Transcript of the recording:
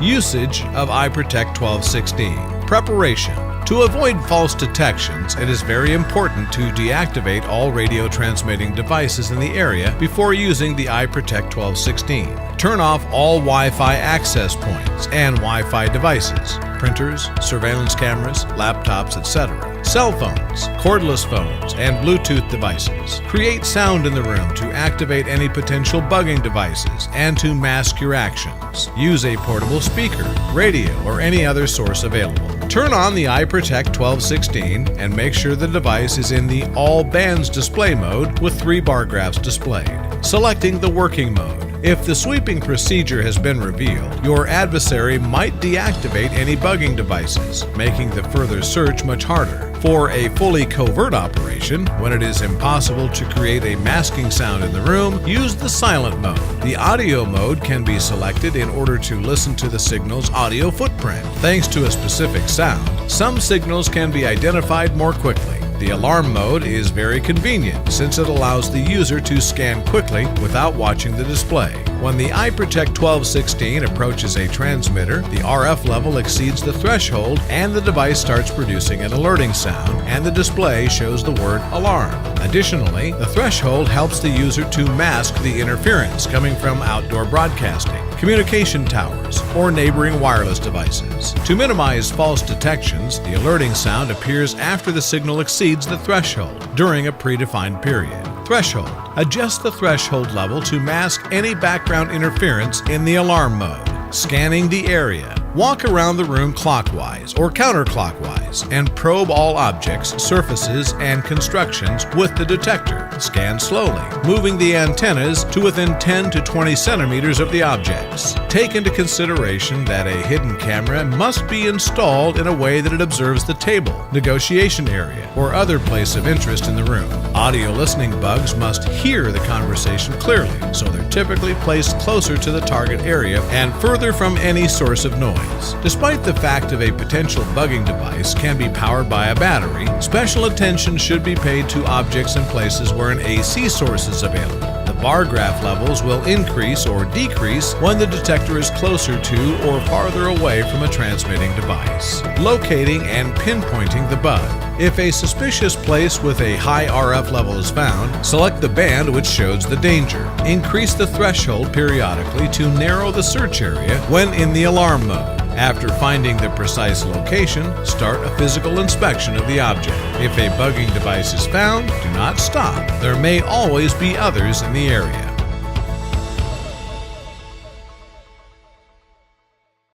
Usage of iProtect 1216. Preparation. To avoid false detections, it is very important to deactivate all radio transmitting devices in the area before using the iProtect 1216. Turn off all Wi-Fi access points and Wi-Fi devices, printers, surveillance cameras, laptops, etc., cell phones, cordless phones, and Bluetooth devices. Create sound in the room to activate any potential bugging devices and to mask your actions. Use a portable speaker, radio, or any other source available. Turn on the iProtect 1216 and make sure the device is in the All Bands display mode with 3 bar graphs displayed. Selecting the working mode. If the sweeping procedure has been revealed, your adversary might deactivate any bugging devices, making the further search much harder. For a fully covert operation, when it is impossible to create a masking sound in the room, use the silent mode. The audio mode can be selected in order to listen to the signal's audio footprint. Thanks to a specific sound, some signals can be identified more quickly. The alarm mode is very convenient since it allows the user to scan quickly without watching the display. When the iProtect 1216 approaches a transmitter, the RF level exceeds the threshold and the device starts producing an alerting sound, and the display shows the word alarm. Additionally, the threshold helps the user to mask the interference coming from outdoor broadcasting, communication towers, or neighboring wireless devices. To minimize false detections, the alerting sound appears after the signal exceeds the threshold during a predefined period. Threshold. Adjust the threshold level to mask any background interference in the alarm mode. Scanning the area. Walk around the room clockwise or counterclockwise and probe all objects, surfaces, and constructions with the detector. Scan slowly, moving the antennas to within 10 to 20 centimeters of the objects. Take into consideration that a hidden camera must be installed in a way that it observes the table, negotiation area, or other place of interest in the room. Audio listening bugs must hear the conversation clearly, so they're typically placed closer to the target area and further from any source of noise. Despite the fact of a potential bugging device can be powered by a battery, special attention should be paid to objects and places where an AC source is available. The bar graph levels will increase or decrease when the detector is closer to or farther away from a transmitting device. Locating and pinpointing the bug. If a suspicious place with a high RF level is found, select the band which shows the danger. Increase the threshold periodically to narrow the search area when in the alarm mode. After finding the precise location, start a physical inspection of the object. If a bugging device is found, do not stop. There may always be others in the area.